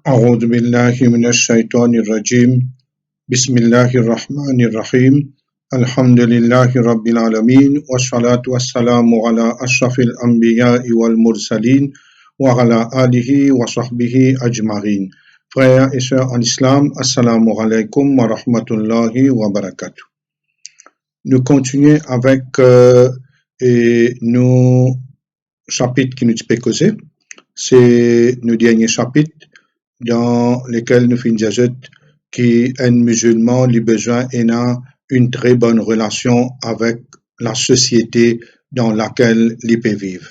أعوذ بالله من الشيطان الرجيم بسم الله الرحمن الرحيم الحمد لله رب العالمين والصلاة والسلام على أشرف الأنبياء والمرسلين وعلى آله وصحبه أجمعين. Frères et sœurs en islam, assalamu alaikum wa rahmatullahi wa barakatuh. Nous continuons avec nos chapitres qui nous causer. C'est nos derniers chapitres dans lesquels nous finissons qu'un musulman a besoin d'une très bonne relation avec la société dans laquelle il peut vivre.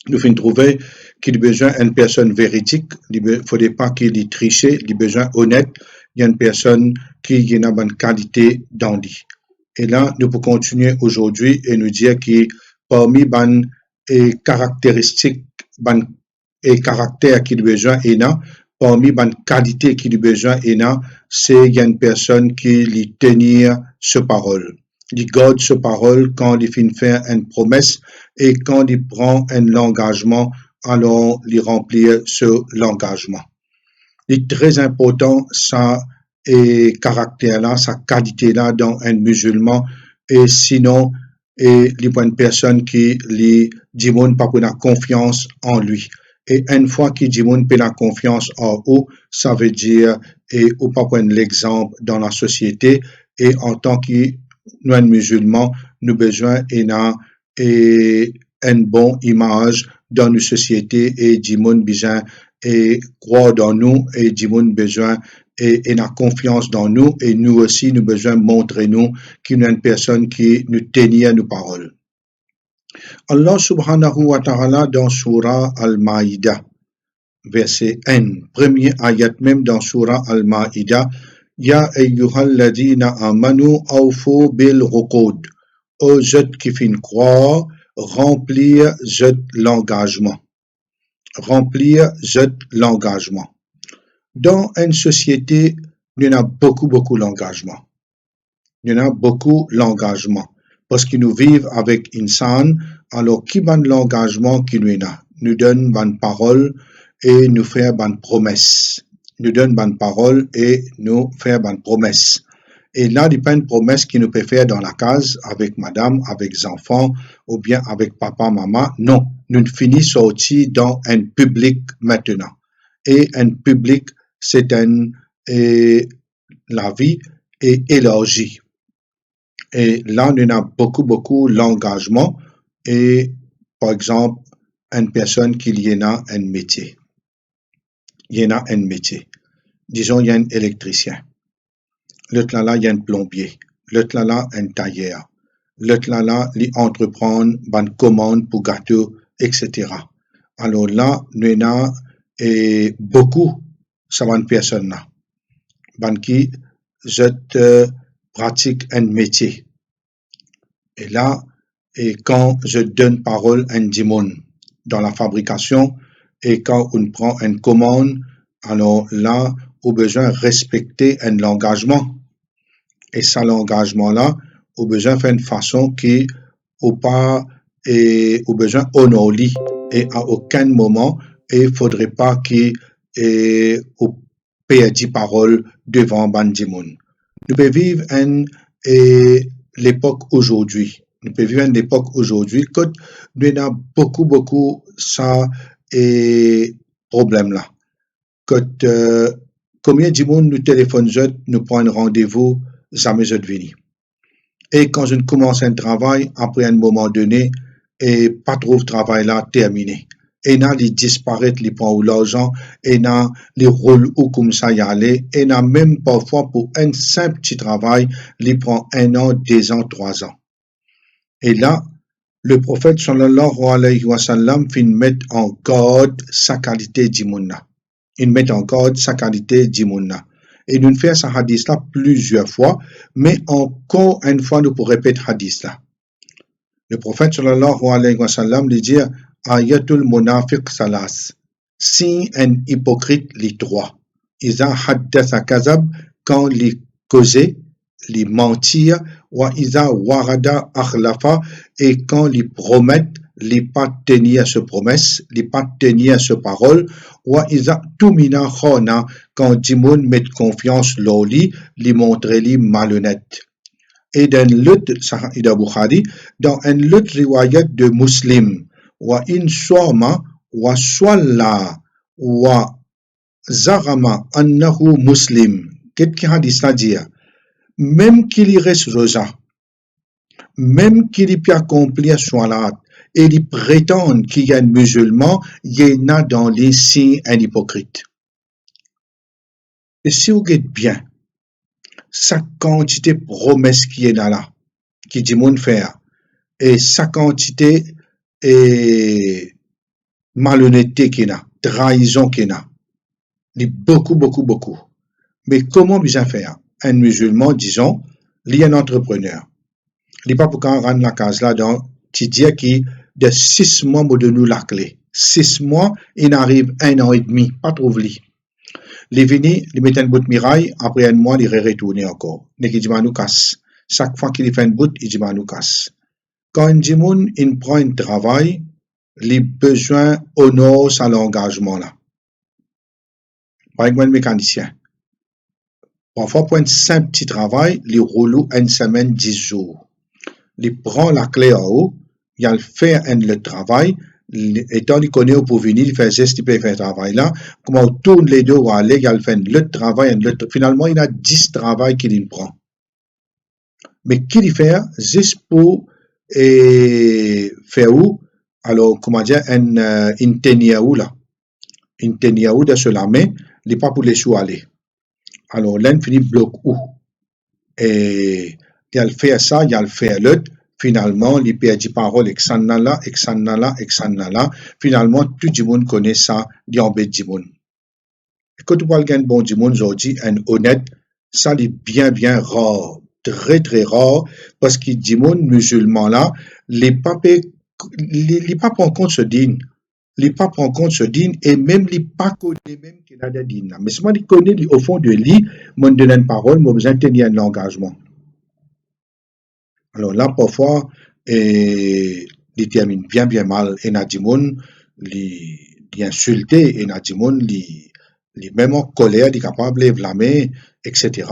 Nous finissons trouver qu'il a besoin d'une personne véridique, il ne faudrait pas qu'il y triche, il a besoin honnête, il y a une personne qui a une bonne qualité dans lui. Et là, nous pouvons continuer aujourd'hui et nous dire que parmi les caractéristiques et caractères qu'il a besoin parmi les qualités qu'il a besoin c'est qu'il y a une personne qui lui tenir ce parole. Il garde ce parole quand il finit faire une promesse et quand il prend un engagement, alors il remplit ce l'engagement. Il est très important ça et caractère-là, sa qualité-là dans un musulman et sinon il y a une personne qui lui dit pas pour la confiance en lui. Et une fois qu'il dit moun peut la confiance en eux, ça veut dire et ou pas prendre l'exemple dans la société et en tant que nous musulmans, nous besoin et une bonne image dans nos sociétés et dit moun besoin et croire dans nous et dit moun besoin et la confiance dans nous et nous aussi nous besoin montrer nous qu'il y a une personne qui nous tenait à nos paroles. Allah subhanahu wa ta'ala dans Surah Al-Ma'idah, verset 1, premier ayat même dans Surah Al-Ma'idah, Ya ayyuhalladhina amanu awfu bil uqud. Ô ceux qui fin croire, remplir l'engagement. Remplir l'engagement. Dans une société, il y en a beaucoup d'engagement. Il y en a beaucoup l'engagement. Parce que nous vivons avec insan, alors qui ban l'engagement qui nous a? Nous donne bonne parole et nous fait bonne promesse. Nous donne bonne parole et nous fait bonne promesse. Et là, il n'y a pas une promesse qui nous peut faire dans la case avec madame, avec les enfants ou bien avec papa, maman. Non, nous finissons sortir dans un public maintenant. Et un public, c'est la vie est élargie. Et là, on a beaucoup l'engagement et, par exemple, une personne qui y en a un métier. Il y en a un métier. Disons, il y a un électricien. L'autre là, il y a un plombier. L'autre là, un tailleur. L'autre là, il entreprend une commande pour gâteau, etc. Alors là, nous avons beaucoup de personnes là. Qui pratique un métier. Et là, et quand je donne parole à un dimon dans la fabrication et quand on prend une commande, alors là, on a besoin de respecter un engagement. Et ça, l'engagement-là, on a besoin de faire une façon qui n'a pas et on a besoin d'honorer. Et à aucun moment, il ne faudrait pas qu'on perde parole devant Bandimoun. Nous pouvons vivre l'époque aujourd'hui. Nous pouvons vivre une époque aujourd'hui quand nous avons beaucoup ça et problème là. Quand combien de monde nous téléphone nous prend un rendez-vous, jamais je venir. Et quand je commence un travail, après un moment donné, et pas trop de travail là terminé. Et là, il disparaît, il prend l'argent, et là, les rôles ou comme ça y aller, et là, même parfois pour un simple petit travail, il prend 1 an, 2 ans, 3 ans. Et là, le prophète sallallahu alayhi wa sallam fin mettre en garde sa qualité d'imouna. Il met en garde sa qualité d'imouna. Et nous faisons ce hadith là plusieurs fois, mais encore une fois, nous pourrons répéter hadith là. Le prophète sallallahu alayhi wa sallam lui dit Ayatul munafiq salas. Si un hypocrite les 3. Iza haddatha kazab, quand les causer, les mentir, wa iza warada akhlafa, et quand les promettent, li pas tenir ce promesse, li pas tenir ce parole, ou isa tumina khona quand Dimon met confiance loli, li montre li malhonnête. Et dans l'autre Sahih Bukhari, dans un autre riwayat de Muslim, wa in swama wa swalla wa zarama annahu muslim. Qu'est-ce qu'il hadith à dire? Même qu'il y reste rosa, même qu'il y peut accomplir salat, et il prétend qu'il y a un musulman, il y en a dans les signes un hypocrite. Et si vous êtes bien, sa quantité de promesses qui est là, qui dit mon faire, et sa quantité de malhonnêteté qui est là, trahison qui est là, il y a beaucoup, beaucoup, beaucoup. Mais comment bien faire? Un musulman, disons, il y a un entrepreneur. Il n'est pas pour qu'on rende la case là dans, tu dis qui de 6 mois de nous la clé. 6 mois, il arrive 1 an et demi, pas trop vli. Les vini, il met un bout de miraille, après 1 mois, il retourne encore. Il dit nous casse. Chaque fois qu'il fait un bout, il dit nous casse. Quand un dimoun, il prend un travail, il a besoin honore à l'engagement là. Par exemple, un mécanicien. Parfois, pour un simple petit travail, il roule 1 semaine, 10 jours. Il prend la clé en haut, il fait le travail, étant il connaît où pour venir, il fait geste, il peut faire le travail là. Comment on tourne les deux, aller, il fait le travail, finalement, il a 10 travails qu'il prend. Mais qu'il fait, juste pour faire où? Alors, comment dire, une teniaou là. Une teniaou de cela, mais il n'est pas pour les choux aller. Alors, l'un finit bloc où? Et il fait ça, il fait l'autre. Finalement, il perd parole, exanala. Finalement, tout le monde connaît ça, il embête du monde. Quand tu parles d'un bon du monde aujourd'hui, un honnête, ça est bien rare, très rare, parce que du monde musulman là, les papes prennent en compte ce dîne. Les papes prennent en compte ce dîne et même les pas connaissent même qu'il y a des dînes. Mais si moi, ils connaissent au fond de lui, moi, je donne une parole, moi, besoin de tenir un engagement. Alors là, parfois, il termine bien mal. Et Nadimoun, il insulte, et Nadimoun, il même en colère, il est capable de blâmer, etc.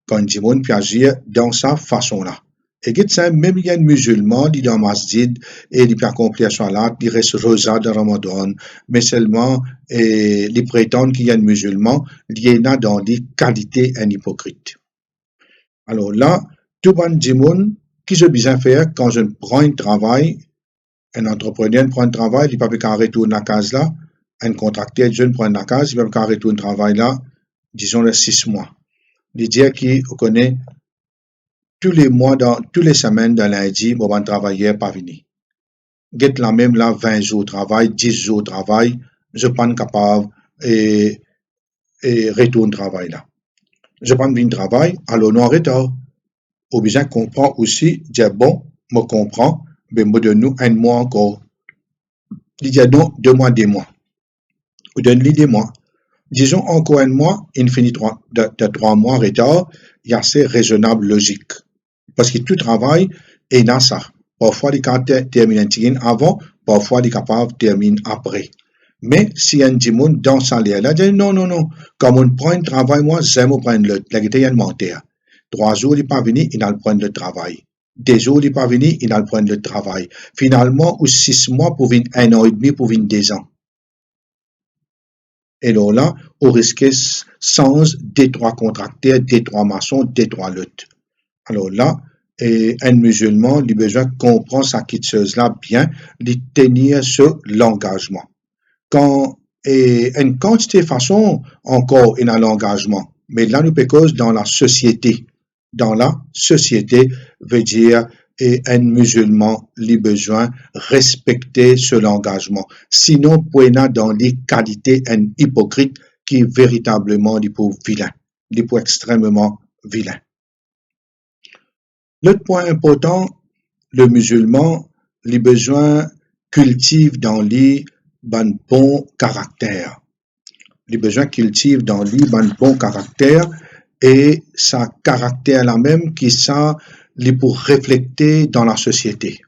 Quand Nadimoun peut agir dans sa façon-là. Et même il y a un musulman, il est dans masjid, et il peut accomplir salat, il reste rosa de Ramadan, mais seulement, il prétend qu'il y a un musulman, il y en a dans les qualités un hypocrite. Alors là, tout le monde, qui je besoin faire quand je prends un travail, un entrepreneur prend un travail, il ne peut pas retourner la case là, un contracteur jeune prend la case, il ne peut pas retourner le travail là, disons les 6 mois. Il dit qu'il connaît tous les mois, tous les semaines de lundi, on va travailler pas venir. Get la même là, 20 jours de travail, 10 jours de travail, je ne suis pas capable et retourner le travail là. Je ne suis pas venir travail, alors non retard. Ou bien comprend aussi, dire bon, je comprends, mais me donne-nous 1 mois encore. Il dit non, 2 mois, 2 mois. Ou donne-lui 2 mois. Disons encore 1 mois, il finit de 3 mois retard, il y a assez raisonnable logique. Parce que tout travail est dans ça. Parfois, les cas terminent avant, parfois, les capables terminent après. Mais si un dimoun dans sa l'air, là, dit non, comme on prend un travail, moi, j'aime prendre le, la guitare alimentaire. 3 jours, il n'est pas venu, il a le prendre le travail. 2 jours, il n'est pas venu, il a le prendre le travail. Finalement, ou 6 mois pour venir 1 an et demi pour venir 2 ans. Et là, on risque sans des 3 contracteurs, des 3 maçons, des 3 luttes. Alors là, un musulman, il a besoin de comprendre sa chose-là bien, de tenir sur l'engagement. Quand, une quantité de façon, encore, il y a l'engagement. Mais là, nous pécons dans la société. Dans la société, veut dire, un musulman, il a besoin de respecter ce engagement. Sinon, pour être dans les qualités, un hypocrite qui est véritablement, il est vilain. Il est extrêmement vilain. L'autre point important, le musulman, il a besoin cultive dans lui un bon caractère. Il a besoin cultive dans lui un bon caractère et sa caractère là même qui ça, il pour refléter dans la société.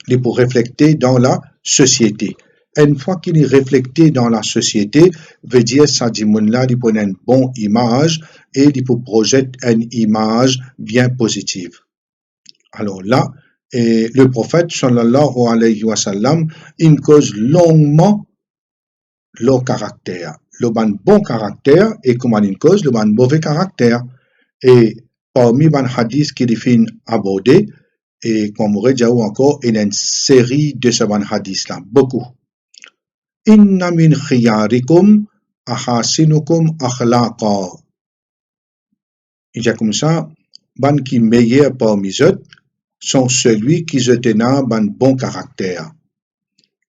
il pour refléter dans la société. Une fois qu'il est reflété dans la société, veut dire ça dit là, il prend une bonne image et il peut projeter une image bien positive. Alors là, le prophète sallallahu alayhi wa sallam, il cause longuement le caractère, le bon caractère et comment il cause le mauvais caractère. Et parmi les hadiths qu'il fait aborder, et comme on aurait dit encore, il y a une série de ces hadiths là, beaucoup. Inna min khiyarikum ahasinukum akhlaqa. Il dit comme ça, ban qui meilleur parmi eux sont celui qui se tenant ban bon caractère.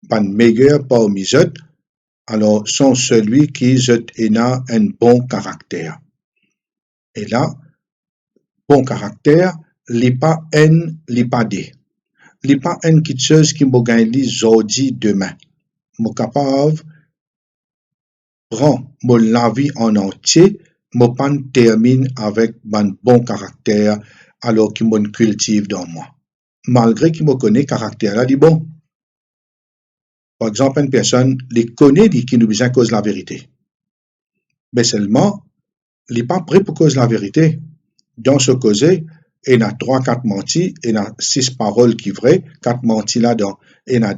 Ban meilleur parmi eux, alors sont celui qui se tenant un bon caractère. Et là, bon caractère, li pas haine, li pas dé. Li pas haine quelque chose qui m'a gagné aujourd'hui demain. M'a capable prend la vie en entier, m'a pas termine avec un bon caractère alors qu'il me cultive dans moi. Malgré qu'il me connaît caractère là, dit bon. Par exemple, une personne les connaît dit qu'il nous besoin cause la vérité. Mais seulement, il n'est pas prêt pour cause la vérité. Dans ce causé, il y a 3-4 mentis, il y a 6 paroles qui vraies, 4 mentis là-dedans, il y a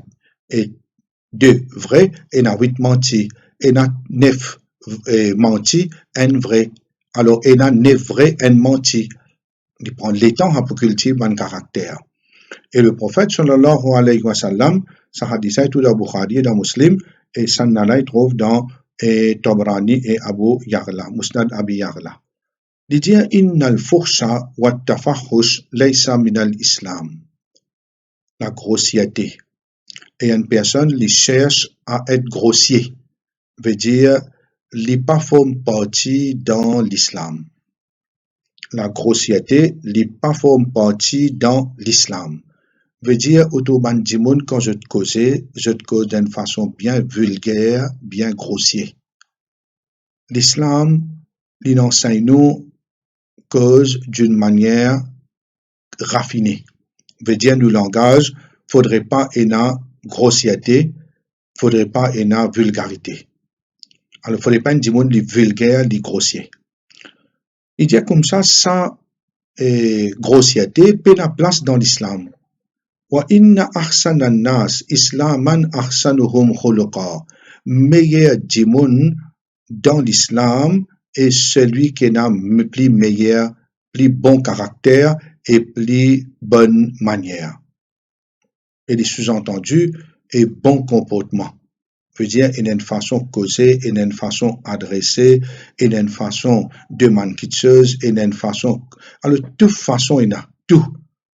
2 vrais, il y a 8 mentis, il y a 9 mentis, 1 vrai. Alors, il y a 9 vrais, 1 menti. Il prend le temps pour cultiver un caractère. Et le prophète, sallallahu alayhi wa sallam, ça hadith est tout dans Bukhari et dans Muslim, et ça il trouve dans Tabrani et Abu Ya'la, Musnad Abi Ya'la. Il dit inna al-fuhsha wa tafahush laysa min al-islam. La grossièreté. Et une personne qui cherche à être grossier, veut dire li pas forme partie dans l'islam. La grossièreté li pas forme partie dans l'islam. Veut dire autoban dimoun quand je te cause d'une façon bien vulgaire, bien grossier. L'islam, il enseigne nous cause d'une manière raffinée. Veut dire nous langage, faudrait pas une grossièreté, faudrait pas une vulgarité. Alors faudrait pas une dimoun li vulgaire, li grossier. Il dit comme ça grossièreté peut la place dans l'islam. Wa inna ahsana nas islaman ahsanuhum khuluqa. Meilleur dimoun dans l'islam est celui qui a plus meilleur, plus bon caractère et plus bonne manière. Et les sous-entendus et bon comportement. Veut dire, il y a une façon causée, il y a une façon adressée, il y a une façon demandquitteuse, il y a une façon. Alors, de toute façon, il y a tout.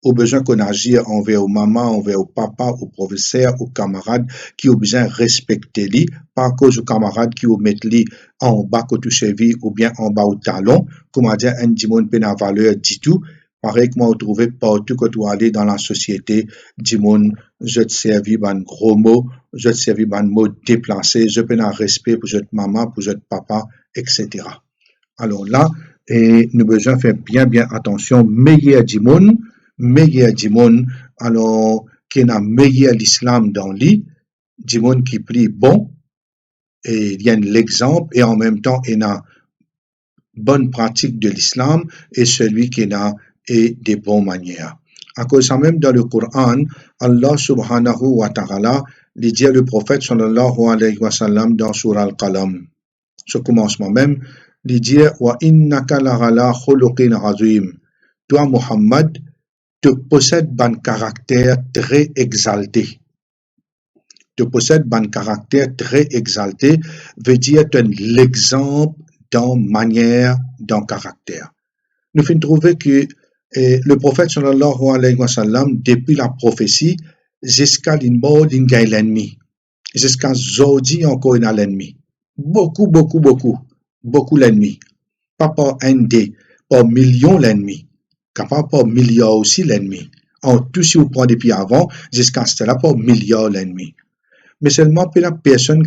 Au besoin qu'on agisse envers maman, envers papa, au professeur, aux camarades qui ont besoin de respecter lui, pas à cause aux camarades qui ont mettre lui en bas côté cheville ou bien en bas au talon, comment dire, un dimon peut n'a valeur du tout. Pareil que moi, on trouve partout que tu aller dans la société, dimon, je te servis un gros mot, je te servis un mot déplacé, je peux n'a respect pour votre maman, pour votre papa, etc. Alors là, et nous besoin faire bien attention, meilleur dimon, alors qui n'a meilleur l'islam dans lui, dimon qui plie bon, et il y a l'exemple, et en même temps, il y a bonne pratique de l'islam, et celui qui n'a et des bonnes manières. À cause de ça même dans le Coran, Allah subhanahu wa ta'ala, il dit le prophète sallallahu alayhi wa sallam dans Surah Al-Qalam. Ce commencement même, il dit wa innaka la'ala khuluqin azim. Toi, Muhammad, tu possèdes un caractère très exalté. Tu possèdes un caractère très exalté, veut dire tu es l'exemple dans manière, dans caractère. Nous finissons trouver que le prophète sallallahu alayhi wa sallam, depuis la prophétie, jusqu'à l'immo d'ingay l'ennemi. Jusqu'à aujourd'hui encore il a l'ennemi. Beaucoup l'ennemi. Pas par un dé, par millions l'ennemi. Capable par milliards aussi l'ennemi. En tout si vous prenez depuis avant, jusqu'à cela par milliards l'ennemi. Mais seulement pour la personne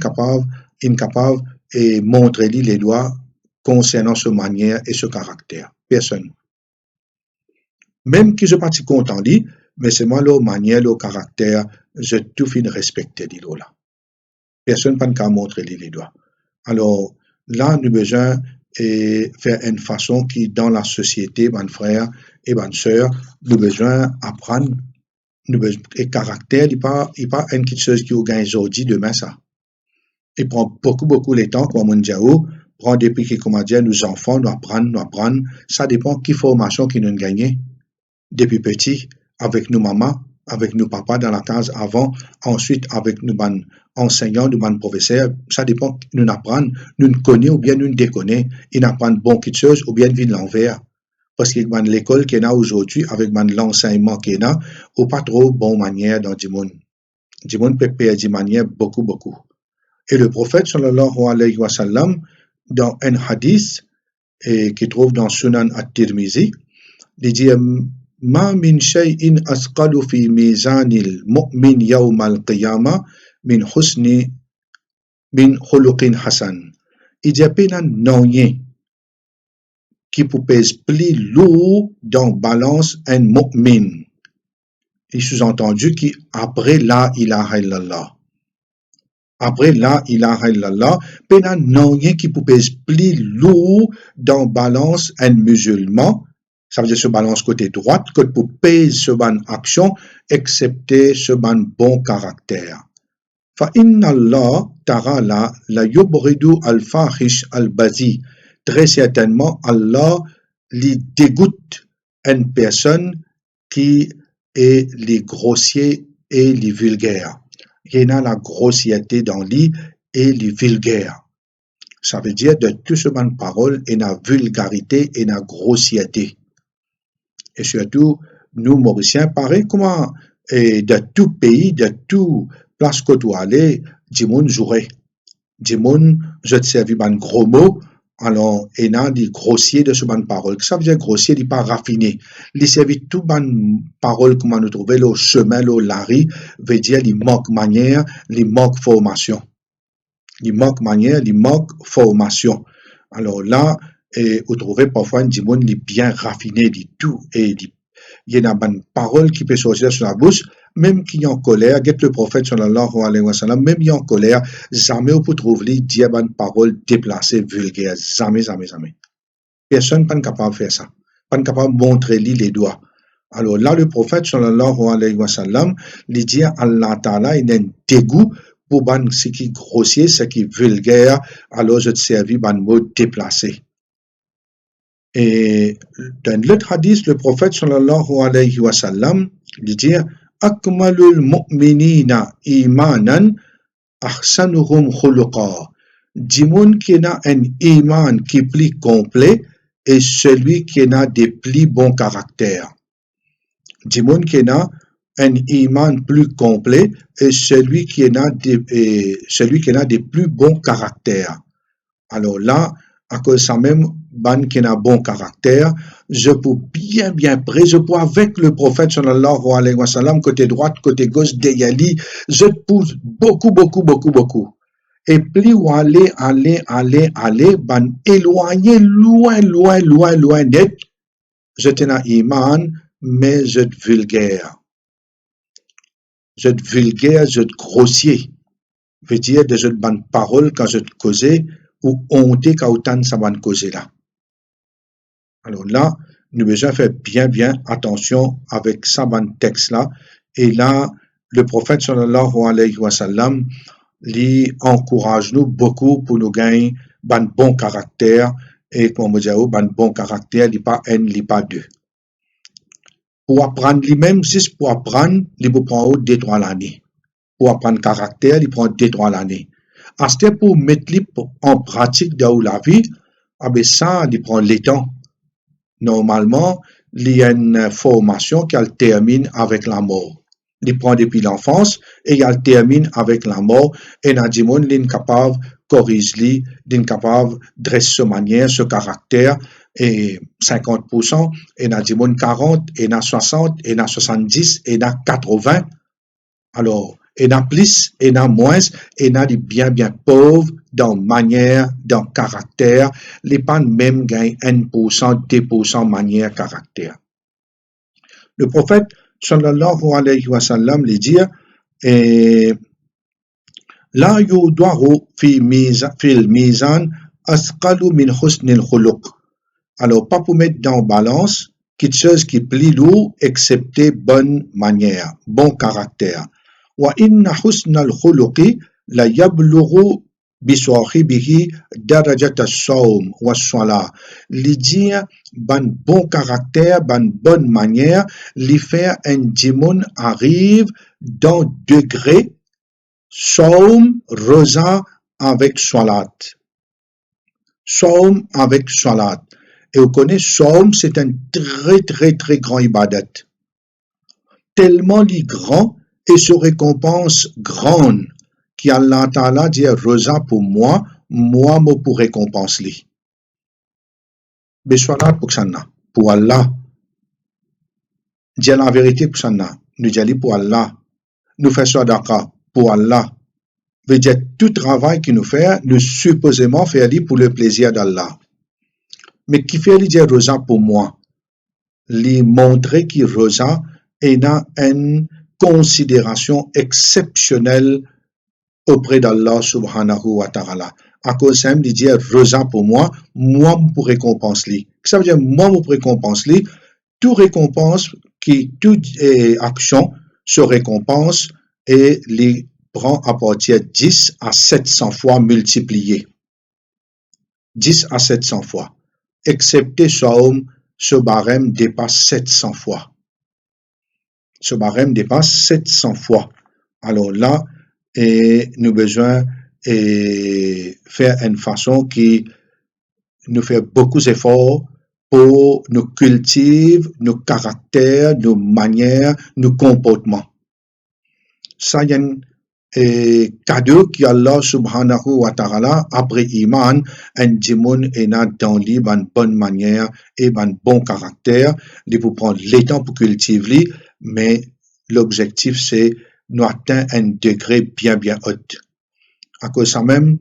incapable et montrer les doigts concernant ce manière et ce caractère. Personne. Même qui je parti content lui, mais c'est moi, le manière, le caractère, je tout fin respecter, dit là. Personne pas qu'à montrer les doigts. Alors, là, nous besoin et faire une façon qui, dans la société, mon frère et bonne sœur, nous besoin apprendre, nous besoin, et caractère, il pas une petite chose qui au gagne aujourd'hui, demain, ça. Il prend beaucoup les temps, comme on dit, prend depuis que, comment dire, nos enfants, nous apprendre, ça dépend quelle formation qu'ils nous gagnent depuis petit, avec nos mamans, avec nos papas dans la case avant, ensuite avec nos enseignants, nos professeurs, ça dépend, nous apprendre, nous connaissons ou bien nous déconnons, ils apprennent bon quelque chose ou bien ils l'envers. Parce que l'école qu'il y a aujourd'hui, avec l'enseignement qu'il y a, ou pas trop bonne manière dans du monde. Du monde peut perdre de manière beaucoup. Et le prophète, sallallahu alayhi wa sallam, dans un hadith, qui trouve dans Sunan at-Tirmizi, il dit, ما من شيء أثقل في ميزان المؤمن يوم القيامة من خلق حسن. Il dit, non rien qui peut peser plus lourd dans balance un mu'min. Il sous-entendu qui après la ilaha illallah. Après la ilaha illallah, non rien qui peut peser plus lourd dans balance un musulman. Ça veut dire ce balance côté droite, que pour payer ce ban action, excepté ce ban bon caractère. Fa inna Allah ta'ala la yubridu al-fahish al-bazi. Très certainement, Allah lui dégoûte une personne qui est les grossiers et les vulgaires. Il y a la grossièreté dans lui et les vulgaires. Ça veut dire de tout ce ban parole et la vulgarité et la grossièreté. Et surtout, nous, Mauriciens, pareil comment de tout pays, de tout place que tu allais, du monde jouerait. Du monde, je te servis un gros mot, alors, et n'a des grossiers de ce ban parole. Ça veut dire grossier, il n'est pas raffiné. Il servit tout ban parole, comment nous trouver, le chemin, le lari, veut dire, il manque manière, il manque formation. Il manque manière, il manque formation. Alors là, et vous trouvez parfois un monde bien raffiné du tout et il y a une parole qui peut sortir sur la bouche même qui est en colère, get le prophète sallallahu alayhi wa sallam, même qui est en colère, jamais vous pouvez trouver dire une parole déplacée, vulgaire, jamais. Personne n'est pas capable de faire ça, pas capable de montrer les doigts. Alors là, le prophète sallallahu alayhi wa sallam, il dit à Allah ta'ala, il a un dégoût pour ce qui est grossier, ce qui est vulgaire, alors je te servis un mot déplacé. Et dans l'autre hadith, le prophète sallallahu alayhi wa sallam dit Akmalul mu'minina imanan ahsanuhum khuluqa. Dimoun qui a un iman qui est plus complet et celui qui a des plus bons caractères. Dimoun qui a un iman plus complet et celui qui a des plus bons caractères. Alors là, à cause de ça même, ban qui a bon caractère, je peux bien près, je peux avec le prophète sallallahu alayhi wa sallam, côté droite, côté gauche, d'Eyali, je pousse beaucoup. Et plus où aller, ban éloigner, loin d'être, je tenais iman, mais je te vulgaire. Je te vulgaire, je te grossier. Veut dire de je te ban parole quand je te causais, ou honte quand autant ça ban causer là. Alors là, nous devons faire bien attention avec ça ban texte là. Et là, le prophète sallallahu alayhi wa sallam, lui encourage nous beaucoup pour nous gagner ban bon caractère. Et comme on dit, ban bon caractère, il pas un, il pas deux. Pour apprendre lui-même, si pour apprendre, il prend 2-3 l'année. Pour apprendre caractère, il prend 2-3 l'année. À ce pour mettre en pratique dans la vie, ça, il prend le temps. Normalement, il y a une formation qui termine avec la mort. Il prend depuis l'enfance et il termine avec la mort. Et Nadimon, il est capable de corriger, il est capable de dresser ce manière, ce caractère, et 50%, et Nadimon 40, et na 60, et na 70, et na 80. Alors, et na plus, et na moins, et na des bien pauvres dans manière, dans caractère, les pas même gagnent 1%, 2% manière, caractère. Le prophète sallallahu alayhi wa sallam lui dit et la yudaru fil mizan asqalu min husnil khuluq. Alors, pas pour mettre dans balance quelque chose qui plie lourd, excepté bonne manière, bon caractère. Wa inna husnal khuluqi la yablughu bisahibihi darajat as-sawm wa as-salah. Li dire ban bon caractère, ban bonne manière, li faire un djimoun arrive dans degré Saum, rosa avec salat. Saum avec salat. Et vous connaissez, Saum, c'est un très très très grand ibadat. Tellement li grand et se récompense grande qu'Allah Ta'ala dit rosa pour moi me pour récompense li. Mais salat pour ça, pour Allah. Dire la vérité pour ça, nous disons pour Allah. Nous faisons sadaqa pour Allah. Veut dire tout travail qu'il nous fait, nous supposément faire pour le plaisir d'Allah. Mais qui fait dire rosa pour moi, lui montrer qu'il rosa et a une considération exceptionnelle auprès d'Allah subhanahu wa ta'ala. À cause de lui dire rosa pour moi pour récompense lui. Ça veut dire moi pour récompense lui, toute récompense toute action se récompense et les prend à partir de 10 à 700 fois multiplié. 10 à 700 fois. Excepté Saum, ce barème dépasse 700 fois. Ce barème dépasse 700 fois. Alors là, nous avons besoin de faire une façon qui nous fait beaucoup d'efforts pour nous cultiver, nos caractères, nos manières, nos comportements. Ça y est un cadeau qui Allah subhanahu wa ta'ala après iman un djimoun ena dans li ban bonne manière et ban bon caractère li pour prendre le temps pour cultiver mais l'objectif c'est nous atteindre un degré bien haut. À cause de ça même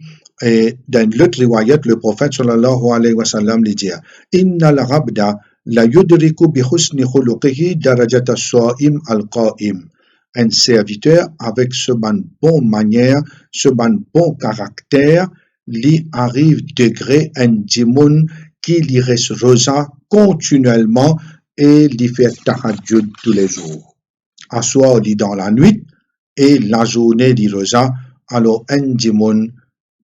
dans l'autre riwayat le prophète sallallahu alayhi wa sallam lui dit inna al-abda la yudriku bi husni khuluqihi darajat as-sa'im al-qa'im. Un serviteur avec ce bon manière, ce bon caractère, lui arrive degré un djimoun qui lui reste rosa continuellement et lui fait tahajjud tous les jours. Assoir lui dans la nuit et la journée lui rosa. Alors un djimoun,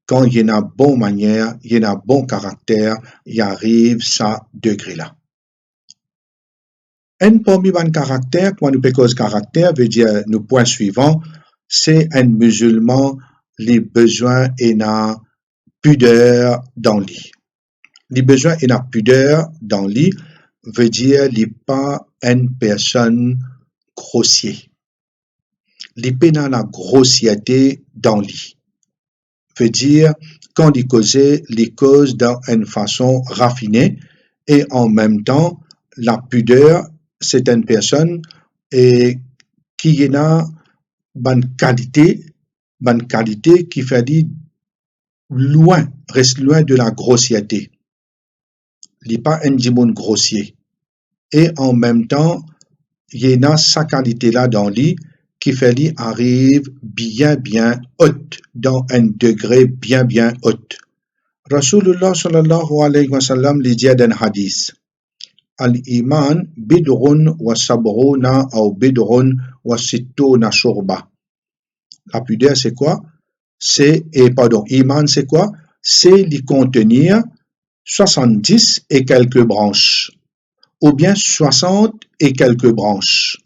quand il a bon manière, il a bon caractère, il arrive ça degré là. Un parmi les caractères, quand nous parlons de caractère, veut dire le point suivant, c'est un musulman, les besoins et la pudeur dans lui. Les besoins et la pudeur dans lui veut dire il n'est pas une personne grossière. Il n'est pas la grossièreté dans lui. Veut dire quand il cause d'une façon raffinée et en même temps la pudeur c'est une personne qui a une qualité qui fait dire reste loin de la grossièreté. Il n'est pas un djimoun grossier. Et en même temps, il y a sa qualité là dans lui qui fait lui arrive bien haute, dans un degré bien haut. Rasulullah sallallahu alayhi wa sallam lui dit dans un hadith Al-Iman bid'un wa sabruna ou bid'un wa sittuna shurba. La pudeur c'est quoi? Iman c'est quoi? C'est l'y contenir 70 et quelques branches ou bien 60 et quelques branches.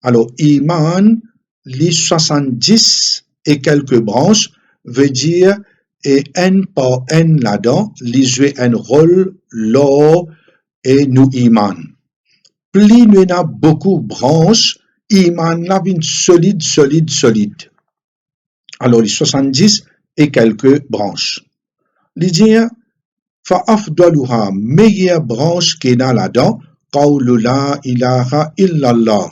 Alors Iman, les 70 et quelques branches veut dire et un par un là-dedans, les jouer un rôle lors et nous iman. Plus nous avons beaucoup de branches, iman là vient solide. Alors les 70 et quelques branches. Les dire fa afdaluha meilleure branche qui est là-dedans, qawlu la ilaha illallah.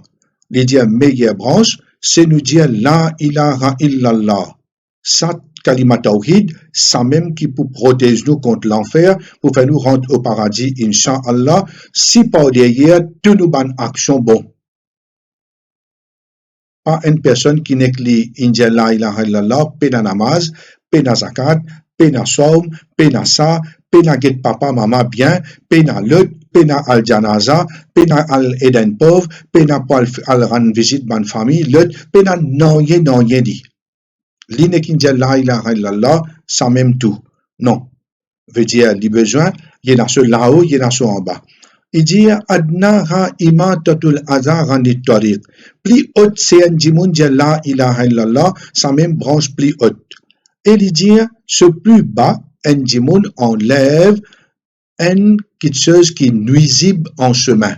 Les dire meilleure branche, c'est nous dire la ilaha illallah. Ça kalima tawhid, ça même qui pour protéger nous contre l'enfer, pour faire nous rentrer au paradis, incha'Allah, si par derrière, tout nous ban action bon. pas une personne qui n'est que l'india la ilaha illallah, pena namaz, pena zakat, pena saum, pena ça, pena get papa, maman bien, pena lut, pena al janaza, pena al eden pauvre, pena pour al rendre visite ban famille, lut, pena non rien dit. L'india qui la ilaha illallah, ça même tout. Non. Veut dire, les besoins, il y en a ceux là-haut, il y en a ceux en bas. Il dit, adnaha imatatul adha ranit tariq. Plus haute, c'est un djimoun dit la ilaha illallah, ça même branche plus haute. Et il dit, ce plus bas, un djimoun enlève une quelque chose qui est nuisible en chemin.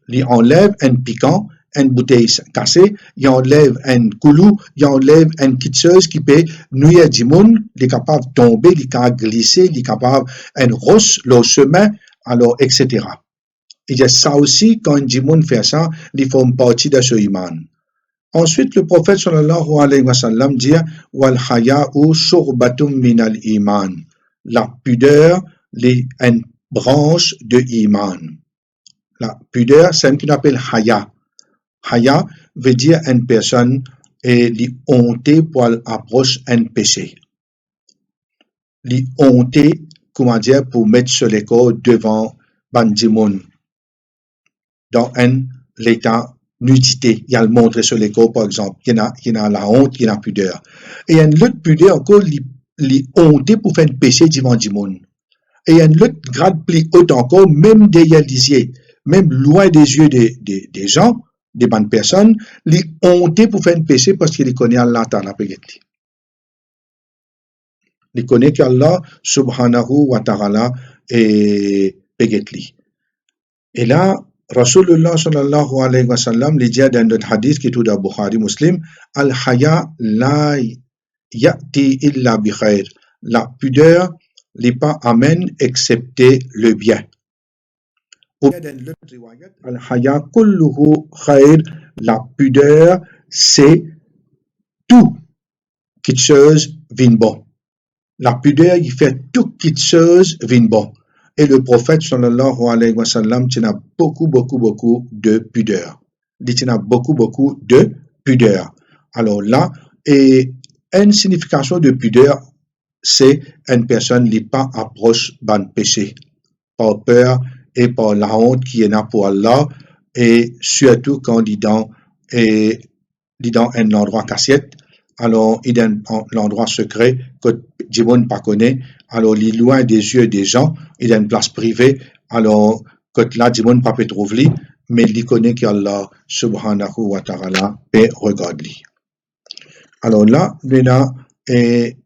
Il enlève un piquant, une bouteille cassée, il enlève un coulou, il enlève une petite chose qui peut nuire du monde, il est capable de tomber, il est capable de glisser, il est capable un roche, le chemin, alors, etc. Il y a ça aussi, quand un monde fait ça, il faut une partie de ce iman. Ensuite, le prophète sallallahu alayhi wa sallam dit wal haya'u shurbatum min al iman. La pudeur est une branche de iman. La pudeur, c'est ce qu'on appelle haya. Haya veut dire une personne et li honte pour approcher un péché. Li honte, comment dire, pour mettre sur les corps devant bandimoun dans un l'état nudité. Il y a le montré sur les corps, par exemple. Il y en a la honte, il y en a la pudeur. Et il y a une autre pudeur encore, li honte pour faire un péché devant bandimoun. Et il y a une autre grade plus haute encore, même derrière les yeux, même loin des yeux des gens, des bonnes personnes, li honte pour faire un péché parce qu'il connaît Allah Ta'ala peget. Il connaît qu'Allah subhanahu wa ta'ala est peget li. Et là, Rasulullah sallallahu alayhi wa sallam li dit dans notre hadith qui est tout dans Bukhari Muslim, al-haya la ya'ti illa bi khair. La pudeur n'est pas amène excepté le bien. Al-haya kulluhu khair. La pudeur, c'est tout quelque chose vient bon. La pudeur, il fait tout quelque chose vient bon. Et le prophète sallallahu alayhi wa sallam tient beaucoup de pudeur. Il tient beaucoup de pudeur. Alors là, et une signification de pudeur, c'est une personne qui n'est pas approche d'un péché, par peur et par la honte qui est là pour Allah, et surtout quand il est dans un endroit cassette, alors il est dans l'endroit secret que du monde pas connaît, alors il est loin des yeux des gens, il est une place privée, alors que là du monde pas peut trouver, mais il connaît qu'Allah subhanahu wa ta'ala peut regarder. Alors là, maintenant, et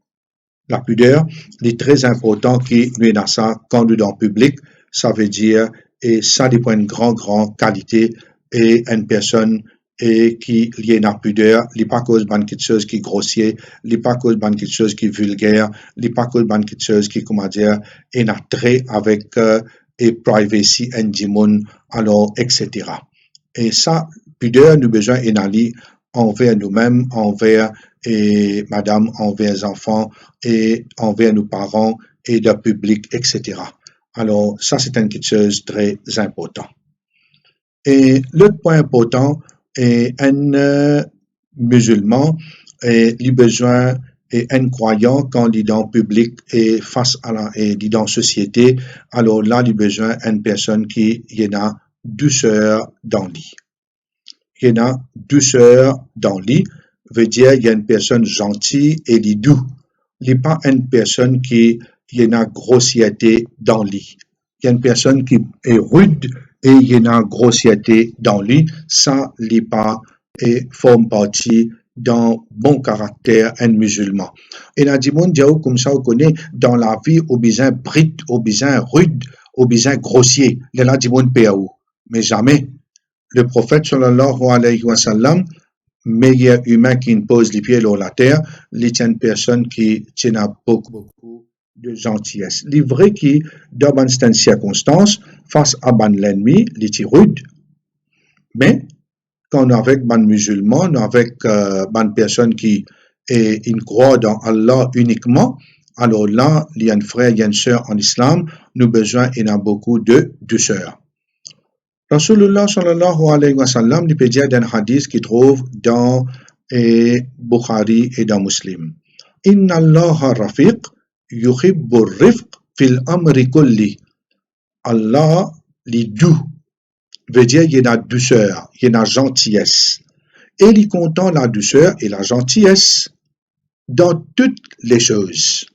la pudeur est très important qui nous dans ça quand nous dans le public, ça veut dire et ça dépend d'une grande qualité et une personne et qui lié à la pudeur, il n'est pas cause de quelque chose qui est grossier, il n'est pas cause de quelque chose qui est vulgaire, il n'est pas cause de quelque chose qui, comment dire, est un trait avec et privacy and dimon, alors, etc. Et ça, pudeur, nous besoin d'aller envers nous-mêmes, envers et madame, envers les enfants et envers nos parents et le public, etc. Alors, ça, c'est quelque chose de très important. Et l'autre point important est un musulman et il a besoin et un croyant quand il est dans le public et face à la et dans la société, alors là, il a besoin d'une personne qui y a douceur dans le lit. Il y a douceur dans le lit, veut dire il y a une personne gentille et il est doux. Il n'est pas une personne qui y a grossièreté dans le lit. Il y a une personne qui est rude et il y a une grossièreté dans le lit. Ça n'est pas et forme partie d'un bon caractère un musulman. Et dans le monde, comme ça, on connaît dans la vie, au besoin brut, au besoin rude, au besoin grossier. Il y a du monde péaou. Mais jamais. Le prophète sallallahu alayhi wa sallam, meilleur humain qui pose les pieds sur la terre, il est une personne qui tient beaucoup de gentillesse. Il est vrai que dans certaines circonstances, face à l'ennemi, il est rude, mais quand on est avec un musulman, on est avec une personne qui est une croix dans Allah uniquement, alors là, il y a un frère, il y a une sœur en islam, nous avons besoin, il y a beaucoup de douceur. Rasulullah sallallahu alayhi wa sallam, il peut dire d'un hadith qui trouve dans Bukhari et dans Muslim. Inna Allah rafiq yuhibbu rifq fil amri kulli. Allah, les doux, veut dire il y a la douceur, il y a la gentillesse. Et il content la douceur et la gentillesse dans toutes les choses.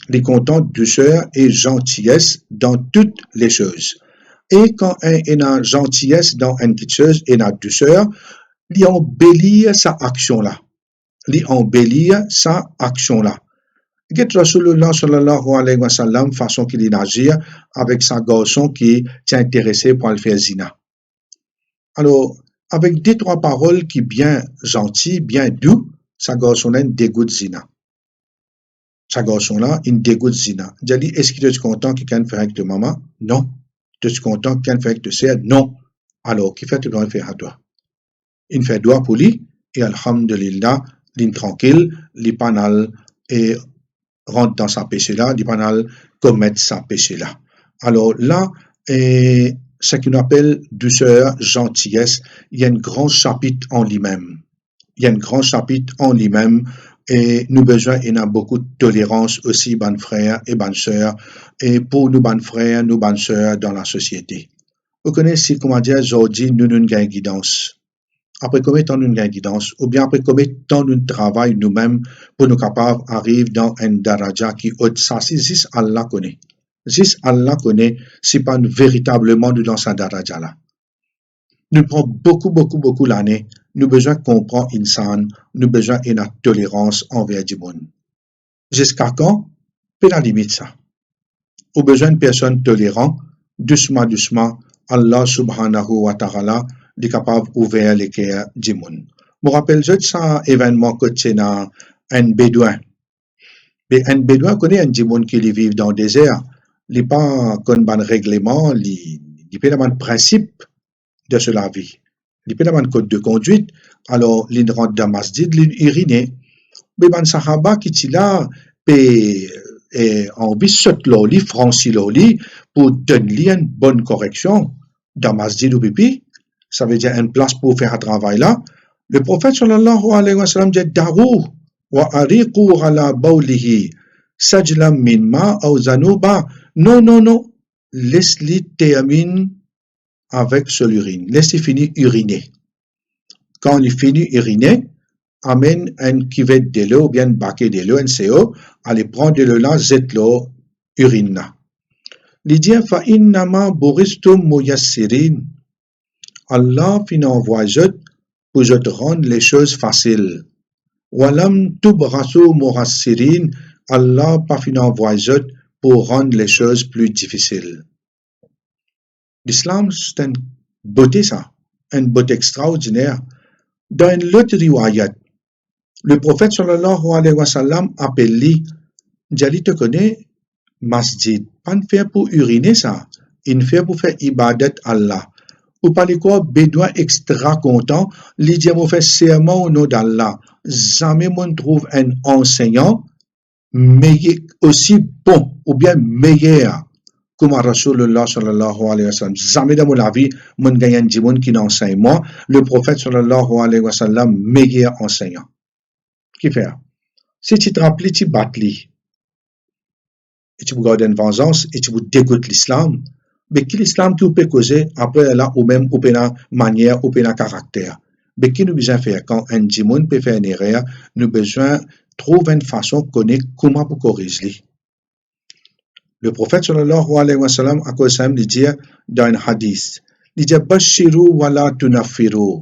Il content douceur et gentillesse dans toutes les choses. Et quand il y a la gentillesse dans une petite chose et la douceur, il embellit sa action-là. Il embellit sa action-là. Get Rasulullah sallallahu alayhi wa sallam, façon qu'il agit avec sa garçon qui est intéressé pour le faire zina. Alors, avec deux, trois paroles qui bien gentilles, bien doux, sa garçon-là dégoûte zina. Sa garçon-là, il dégoûte zina. J'ai dit, est-ce que tu es content que quelqu'un fait avec ta maman? Non. Tu es content que quelqu'un fait avec ta sœur? Non. Alors, qui fait tu dois faire à toi? Il fait doigt pour lui, et alhamdulillah, il est tranquille, il panal et rentre dans sa péché-là, il panal commettre sa péché-là. Alors là, ce qu'on appelle douceur, gentillesse, il y a un grand chapitre en lui-même. Il y a un grand chapitre en lui-même et nous besoin, il y a beaucoup de tolérance aussi, bonnes frères et bonnes sœurs, et pour nous, bonnes frères, nous, bonnes sœurs dans la société. Vous connaissez, comment dire, aujourd'hui, nous avons une guidance. Après combien de temps nous avons une guidance, ou bien après combien de temps nous travaillons nous-mêmes pour nous capables d'arriver dans un daraja qui haute ça, si juste Allah connaît. Juste Allah connaît, c'est pas véritablement nous dans ce daraja-là. Nous prenons beaucoup l'année. Nous besoin comprendre insan, nous besoin une tolérance envers du monde. Jusqu'à quand? Peut la limite ça. Au besoin de personnes tolérantes, doucement, Allah subhanahu wa ta'ala est capable d'ouvrir les cœurs du monde. Je me rappelle juste ça événement que c'est un bédouin. Mais un bédouin connaît un du monde qui vit dans le désert. Il n'est pas comme un règlement, il peut avoir un principe de cela vie. Il peut avoir un code de conduite. Alors, il rentre dans le masjid, il urine. Mais les sahaba qui sont là, on saute l'oli, franchit l'oli, pour donner une bonne correction dans le masjid ou pipi. Ça veut dire une place pour faire un travail là. Le prophète sallallahu alayhi wa sallam dit Daru wa ariqu ala bawlihi sajlam min ma aw zanuba. Non. Laisse-le terminer avec son urine. Laisse-le finir uriner. Quand il finit uriner, amène un cuvette de l'eau ou bien un baquet de l'eau, un CO, allez prendre de l'eau là, zette l'eau, urine là. Il dit fa innama buristum muyassirin. Allah finit envoie pour te rendre les choses faciles. Walam tubrasu murassirin. Allah pas finit envoie pour rendre les choses plus difficiles. L'islam, c'est une beauté ça, une beauté extraordinaire. Dans une autre riwayat, le prophète sallallahu alayhi wa sallam appelle lui, Jali te connaît, masjid, pas ne faire pour uriner ça, il fait pour faire ibadat Allah. Ou par les quoi, bédouin extra content, il dit, on fait serment au nom d'Allah. Jamais on trouve un enseignant meilleur, aussi bon ou bien meilleur comme Rasulullah sallallahu alayhi wa sallam. Jamais dans mon vie, mon gagnant du monde qui n'enseigne moi, le prophète sallallahu alayhi wa sallam, meilleur enseignant. Qui fait? Si tu te rappelles, tu battes lui, et tu gardes une vengeance, et tu dégoûtes l'islam, mais qui l'islam qui peut causer, après là, ou même, ou une manière, ou un caractère. Mais qui nous besoin faire? Quand un du monde peut faire une erreur, nous besoin trouver une façon de connaître comment pour corriger. Le prophète sallallahu alayhi wa sallam a causé dit dans un hadith, il dit bashiru wala tunafiru,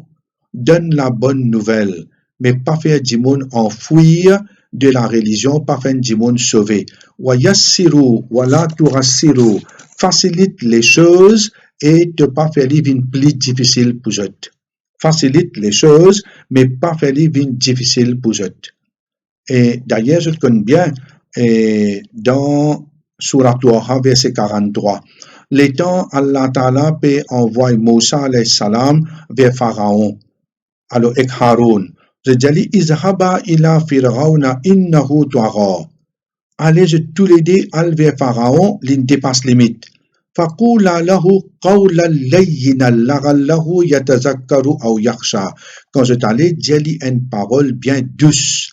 donne la bonne nouvelle, mais pas faire du monde enfouir de la religion, pas faire du monde sauver. Wa yassiru wala turassiru, facilite les choses et ne pas faire les vies plus difficiles pour eux. Facilite les choses, mais pas faire les vies difficiles pour eux. Et d'ailleurs, je connais bien, dans Surat Touha, verset 43. L'étant Allah Ta'ala peut envoyer Moussa alayhi salam vers Pharaon. Alors, avec Haroun. Je dis, Izhaba ila Fir'auna innahu tagha. Allez, tous les deux, allez vers Pharaon, il dépasse limite. فَقُولَا لَهُ قَوْلًا لَيِّنًا لَعَلَّهُ يَتَذَكَّرُ أَوْ يَخْشَى. Quand je t'allais, dis-lui une parole bien douce.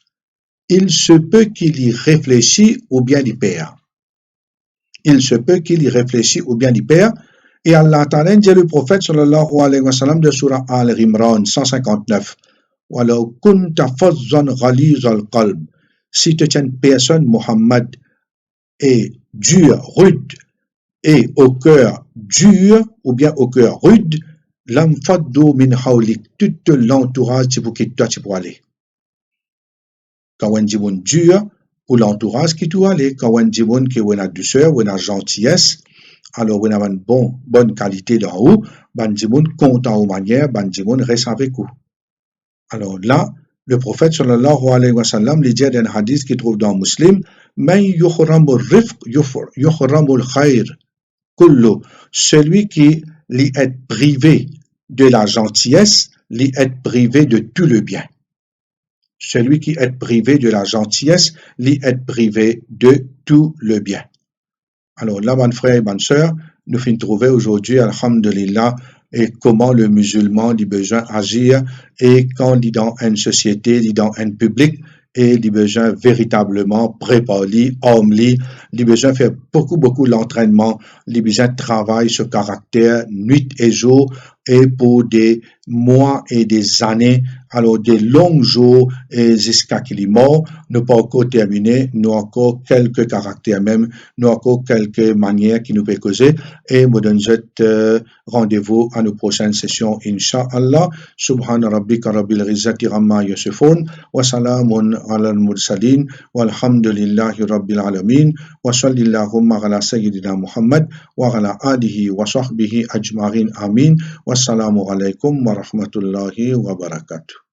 Il se peut qu'il y réfléchisse ou bien y perd. Il se peut qu'il y réfléchisse ou bien y perd. Et Allah Ta'ala dit le prophète sallallahu alayhi wa sallam de surah Al-Imran 159. وَلَوْ كُنْتَ فَظًّا غَلِيظَ الْقَلْبِ. Si tu es une personne, Muhammad, est dur, rude, et au cœur dur, ou bien au cœur rude, lam faddu min hawlik, tout l'entourage, c'est pour qui toi tu peux aller. Quand on dit bon dur, pour l'entourage qui doit aller, quand on dit bon qui a douceur, on a gentillesse, alors on a une bonne qualité d'en haut, on dit bon content aux manières, on dit bon reste avec vous. Alors là, le prophète sallallahu alayhi wa sallam lui dit dans un hadith qui trouve dans Muslim, man yuhramul rifq yuhramul khayr kullu. Celui qui lui est privé de la gentillesse, lui est privé de tout le bien. Celui qui est privé de la gentillesse, lui est privé de tout le bien. Alors là, mon frère et bonne sœur, nous finissons trouver aujourd'hui, alhamdulillah, et comment le musulman a besoin d'agir et quand il est dans une société, il est dans un public, et il a besoin véritablement préparer, homme, il a besoin de faire beaucoup d'entraînement, il a besoin de travailler ce caractère nuit et jour et pour des mois et des années, alors des longs jours et jusqu'à qu'il est mort, nous pas encore terminé, nous encore quelques caractères même, nous encore quelques manières qui nous peuvent causer et nous donne rendez-vous à nos prochaines sessions, Inch'Allah. Subhana rabbika rabbil izzati amma yasifun wa salamun ala al-mursalin walhamdulillahi rabbil alamin wa sallallahu ala sayyidina Muhammad wa ala alihi wa sahbihi ajma'in amin. Wassalamu alaikum wa rahmatullahi wa barakatuh.